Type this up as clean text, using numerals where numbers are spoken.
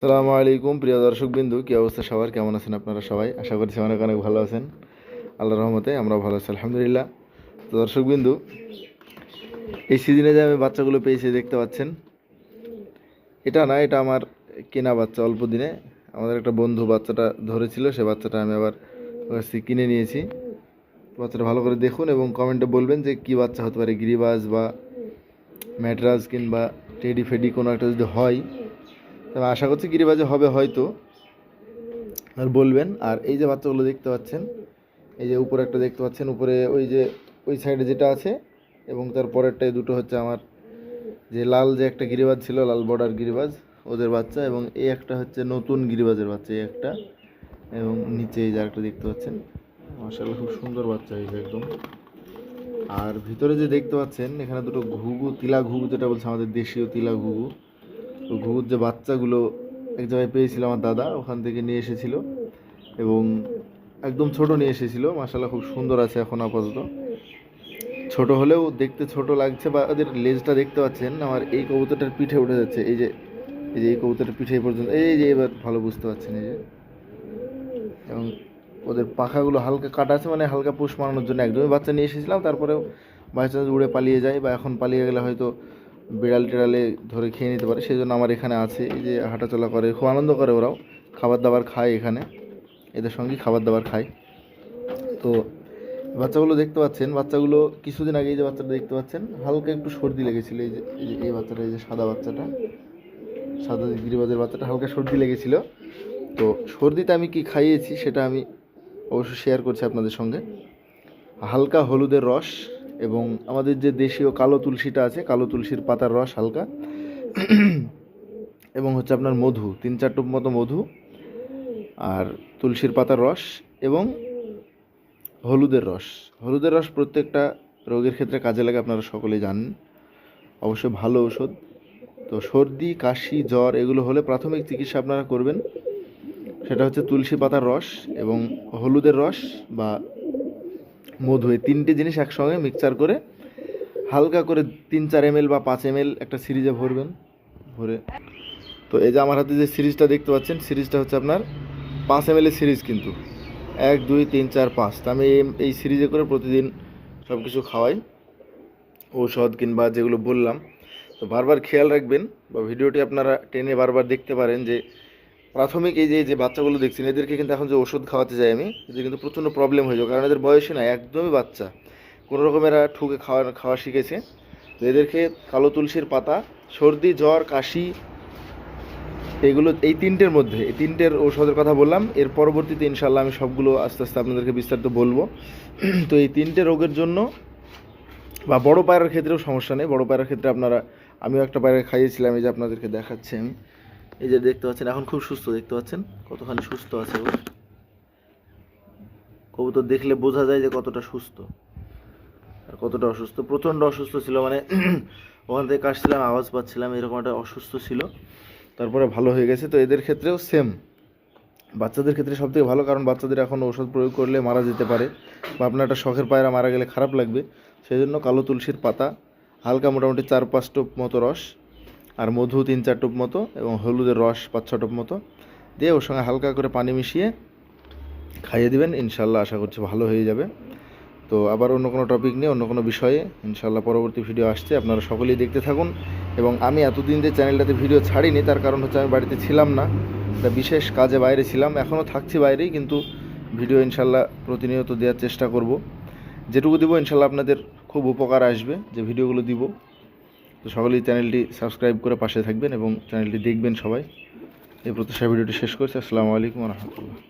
আসসালামু আলাইকুম প্রিয় দর্শকবিন্দু, কী অবস্থা সবার? কেমন আছেন আপনারা সবাই? আশা করছি অনেক অনেক ভালো আছেন। আল্লাহর রহমতে আমরাও ভালো আছি আলহামদুলিল্লাহ। তো দর্শকবিন্দু, এই সিজনে যে আমি বাচ্চাগুলো পেয়েছি দেখতে পাচ্ছেন, এটা না, এটা আমার কেনা বাচ্চা। অল্প দিনে আমাদের একটা বন্ধু বাচ্চাটা ধরেছিল, সে বাচ্চাটা আমি আবার কিনে নিয়েছি। বাচ্চাটা ভালো করে দেখুন এবং কমেন্টে বলবেন যে কী বাচ্চা হতে পারে, গিরিবাজ বা ম্যাড্রাস কিংবা টেডি ফেডি কোনো একটা যদি হয়, তবে আশা করছি গিরিবাজে হবে হয়তো, আর বলবেন। আর এই যে বাচ্চাগুলো দেখতে পাচ্ছেন, এই যে উপরে একটা দেখতে পাচ্ছেন, উপরে ওই যে ওই সাইডে যেটা আছে এবং তার পরেরটাই দুটো হচ্ছে আমার যে লাল যে একটা গিরিবাজ ছিল, লাল বর্ডার গিরিবাজ, ওদের বাচ্চা। এবং এই একটা হচ্ছে নতুন গিরিবাজের বাচ্চা, এই একটা। এবং নিচে এই যে একটা দেখতে পাচ্ছেন, মাশাআল্লাহ খুব সুন্দর বাচ্চা হয়েছে একদম। আর ভিতরে যে দেখতে পাচ্ছেন, এখানে দুটো ঘুঘু, তিলা ঘুঘু যেটা বলছে আমাদের দেশীয় তিলা ঘুঘু, তো ঘুঘুর যে বাচ্চাগুলো এক জায়গায় পেয়েছিল আমার দাদা, ওখান থেকে নিয়ে এসেছিল এবং একদম ছোট নিয়ে এসেছিল। মাশাআল্লাহ খুব সুন্দর আছে এখন আপাতত, ছোট হলেও দেখতে ছোট লাগছে। বা ওদের লেজটা দেখতে পাচ্ছেন, আমার এই কবুতরটার পিঠে উঠে যাচ্ছে, এই যে এই কবুতরটার পিঠে পর্যন্ত, এই যে এবার ভালো বুঝতে পারছেন, এই যে। এবং ওদের পাখাগুলো হালকা কাটা আছে, মানে হালকা পুষ মারানোর জন্য একদমই বাচ্চা নিয়ে এসেছিলাম। তারপরেও বাই চান্স উড়ে পালিয়ে যায়, বা এখন পালিয়ে গেলে হয়তো বিড়াল টিড়ালে ধরে খেয়ে নিতে পারে, সেই জন্য আমার এখানে আছে। এই যে হাঁটাচলা করে, খুব আনন্দ করে ওরাও, খাবার দাবার খায় এখানে, এদের সঙ্গেই খাবার দাবার খায়। তো বাচ্চাগুলো দেখতে পাচ্ছেন, বাচ্চাগুলো কিছুদিন আগে এই যে বাচ্চাটা দেখতে পাচ্ছেন, হালকা একটু সর্দি লেগেছিল। এই যে এই বাচ্চাটা, এই যে সাদা বাচ্চাটা, সাদা গিরিবাজের বাচ্চাটা, হালকা সর্দি লেগেছিল। তো সর্দিতে আমি কি খাইয়েছি সেটা আমি অবশ্যই শেয়ার করছি আপনাদের সঙ্গে। হালকা হলুদের রস এবং আমাদের যে দেশীয় কালো তুলসীটা আছে, কালো তুলসীর পাতার রস হালকা, এবং হচ্ছে আপনার মধু, 3-4 টোপ মতো মধু, আর তুলসীর পাতার রস এবং হলুদের রস। হলুদের রস প্রত্যেকটা রোগের ক্ষেত্রে কাজে লাগে, আপনারা সকলেই জানেন, অবশ্যই ভালো ঔষধ। তো সর্দি, কাশি, জ্বর এগুলো হলে প্রাথমিক চিকিৎসা আপনারা করবেন, সেটা হচ্ছে তুলসী পাতার রস এবং হলুদের রস বা মধু, এই 3টে জিনিস একসঙ্গে মিক্সচার করে হালকা করে 3-4 ml বা 5 ml একটা সিরিজে ভরবেন, ভরে। তো এই যে আমার হাতে যে সিরিজটা দেখতে পাচ্ছেন, সিরিজটা হচ্ছে আপনার 5 ml এর সিরিজ, কিন্তু 1, 2, 3, 4, 5, তো আমি এই সিরিজে করে প্রতিদিন সব কিছু খাওয়াই, ঔষধ কিংবা যেগুলো বললাম। তো বারবার খেয়াল রাখবেন, বা ভিডিওটি আপনারা টেনে বারবার দেখতে পারেন, যে প্রাথমিক এই যে বাচ্চাগুলো দেখছেন, এদেরকে কিন্তু এখন যে ওষুধ খাওয়াতে যাই আমি, এদের কিন্তু প্রচণ্ড প্রবলেম হয়ে যায়, কারণ এদের বয়সই না, একদমই বাচ্চা, কোনো রকমের ঠুকে খাওয়া শিখেছে। তো এদেরকে কালো তুলসীর পাতা, সর্দি, জ্বর, কাশি, এগুলো এই 3টের মধ্যে, এই 3টের ঔষধের কথা বললাম। এর পরবর্তীতে ইনশাল্লাহ আমি সবগুলো আস্তে আস্তে আপনাদেরকে বিস্তারিত বলবো। তো এই 3টে রোগের জন্য, বা বড় পায়রার ক্ষেত্রেও সমস্যা নেই, বড় পায়রার ক্ষেত্রে আপনারা, আমিও একটা পায়রা খাইয়েছিলাম, এই যে আপনাদেরকে দেখাচ্ছি আমি, এই যে দেখতে পাচ্ছেন, এখন খুব সুস্থ, দেখতে পাচ্ছেন কতখানি সুস্থ আছে ও। কবুতর দেখলে বোঝা যায় যে কতটা সুস্থ আর কতটা অসুস্থ। প্রচণ্ড অসুস্থ ছিল, মানে ওখান থেকে কাশছিলাম, আওয়াজ পাচ্ছিলাম, এরকম একটা অসুস্থ ছিল, তারপরে ভালো হয়ে গেছে। তো এদের ক্ষেত্রেও সেম, বাচ্চাদের ক্ষেত্রে সবথেকে ভালো, কারণ বাচ্চাদের এখন ওষুধ প্রয়োগ করলে মারা যেতে পারে, বা আপনার একটা শখের পায়রা মারা গেলে খারাপ লাগবে। সেই জন্য কালো তুলসীর পাতা হালকা মোটামুটি 4-5 টোপ মতো রস, আর মধু 3-4 টোপ মতো, এবং হলুদের রস 5-6 টোপ মতো দিয়ে ওর সঙ্গে হালকা করে পানি মিশিয়ে খাইয়ে দিবেন, ইনশাল্লাহ আশা করছি ভালো হয়ে যাবে। তো আবার অন্য কোনো টপিক নিয়ে, অন্য কোনো বিষয়ে ইনশাল্লাহ পরবর্তী ভিডিও আসছে, আপনারা সকলেই দেখতে থাকুন। এবং আমি এতদিন যে চ্যানেলটাতে ভিডিও ছাড়িনি, তার কারণ হচ্ছে আমি বাড়িতে ছিলাম না, একটা বিশেষ কাজে বাইরে ছিলাম, এখনও থাকছি বাইরেই, কিন্তু ভিডিও ইনশাল্লাহ প্রতিনিয়ত দেওয়ার চেষ্টা করব। যেটুকু দিব ইনশাল্লাহ আপনাদের খুব উপকার আসবে, যে ভিডিওগুলো দিব। তো সকলেই চ্যানেলটি সাবস্ক্রাইব করে পাশে থাকবেন এবং চ্যানেলটি দেখবেন সবাই। এই প্রত্যাশা ভিডিওটি শেষ করছি। আসসালামু আলাইকুম ওয়া রাহমাতুল্লাহ।